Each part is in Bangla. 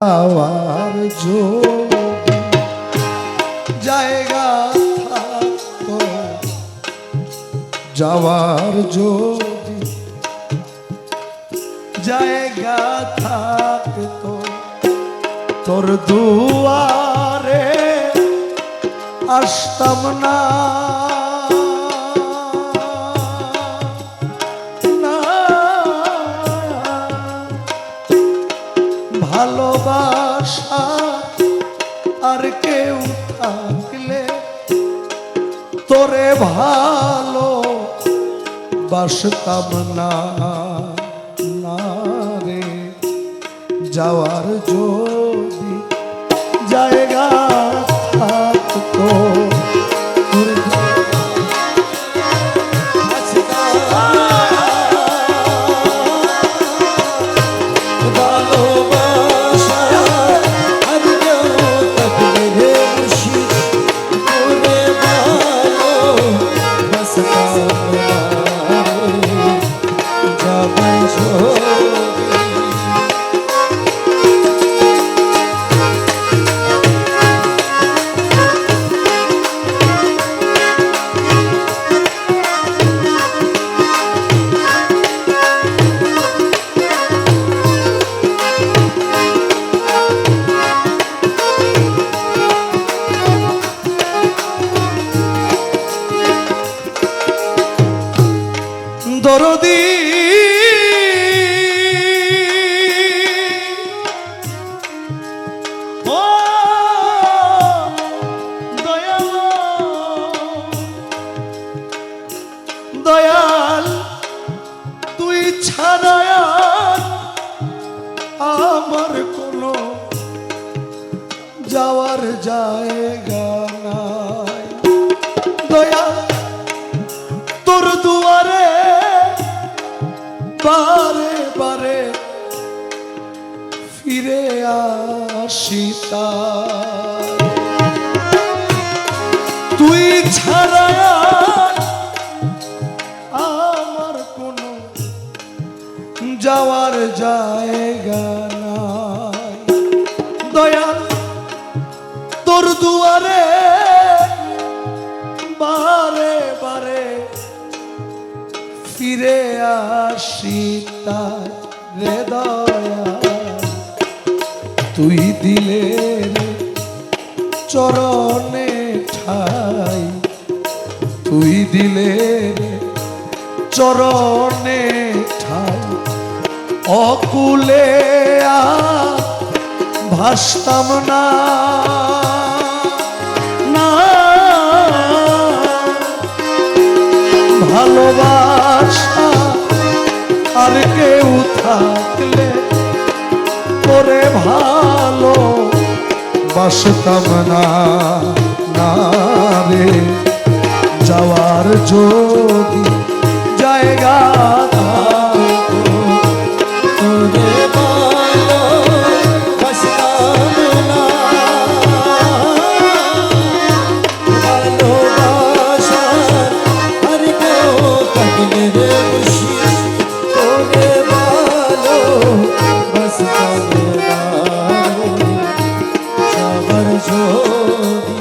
যাওয়ার যদি জায়গা থাকতো, যাওয়ার যদি জায়গা থাকতো, তোর দুয়ারে আসতাম না। ভালোবাসা আর কেউ থাকলে তোরে ভালো বাসতাম না। না রে, যাওয়ার যদি জায়গা থাকতো, দরদি ও দয়াল, দয়াল তুই ছাড়া আমার কোনো যাওয়ার জায়গা নাই। দয়াল তোর দুয়ারে বারে বারে ফিরে আসি, তুই ছাড়া আমার কোনো যাওয়ার জায়গা নাই। দয়াল তোর দুয়ারে বারে বারে ফিরে আসি, রে দয়াল তুই দিলে চরণে ঠাই, তুই দিলে চরণে ঠাই। অকুলে ভাসতাম না, না ভালোবাসা আর কেউ থাকলে তোরে ভালো বাসতাম না। না রে, যাওয়ার যদি জায়গা থাকতো, তোরে ভালো বাসতাম না। ভালোবাসা আর কেউ থাকলে রে খুশি তোরে ভালো বাসতাম না। যাওয়ার যদি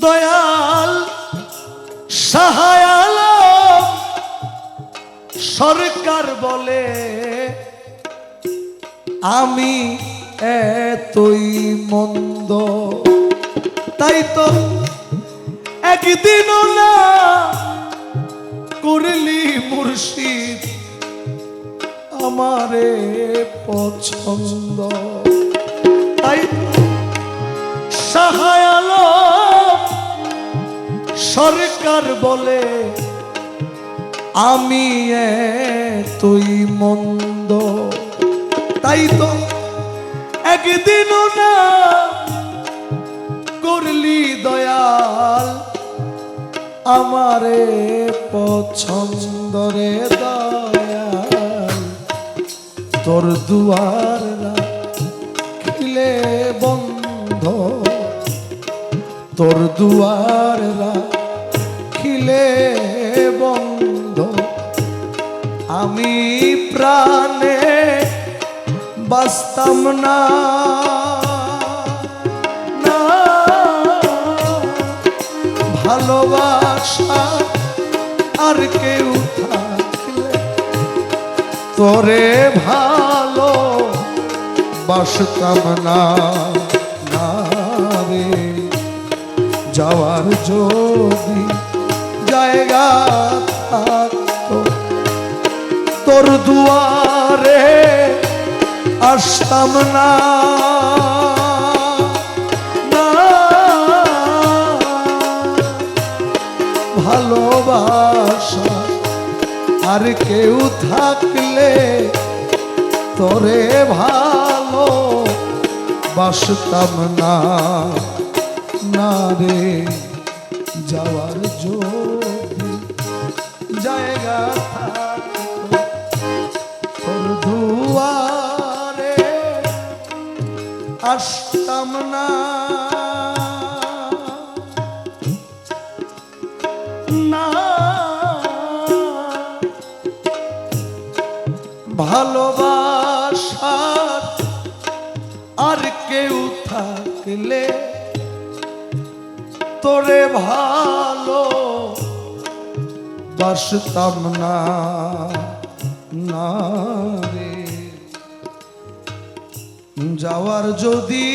দয়াল সাহায় আলম সরকার বলে আমি এতই মন্দ, তাই তো একদিনও না করলি মুর্শিদ আমারে পছন্দ। তাই সাহায় আলম সরকার বলে আমি এতই মন্দ, তাই তো একদিনও না করলি দয়াল আমারে পছন্দ। রে দয়াল তোর দুয়ার রাখিলে বন্ধ, তোর দুয়ার রাখিলে বন্ধ, আমি প্রাণে বাঁচতাম না, না ভালোবাসা আর কেউ থাকলে তোরে ভালো বাসতাম না, না রে যাওয়ার যদি জায়গা থাকতো তোর দুয়ারে আসতাম না, না ভালোবাসা আর কেউ থাকলে তোরে ভালো বাসতাম না, না রে যাওয়ার যদি জায়গা থাকতো তোর দুয়ারে আসতাম না, না ভালোবাসার আর কেউ থাকলে তোরে ভালো বাসতাম না, না রে যাওয়ার যদি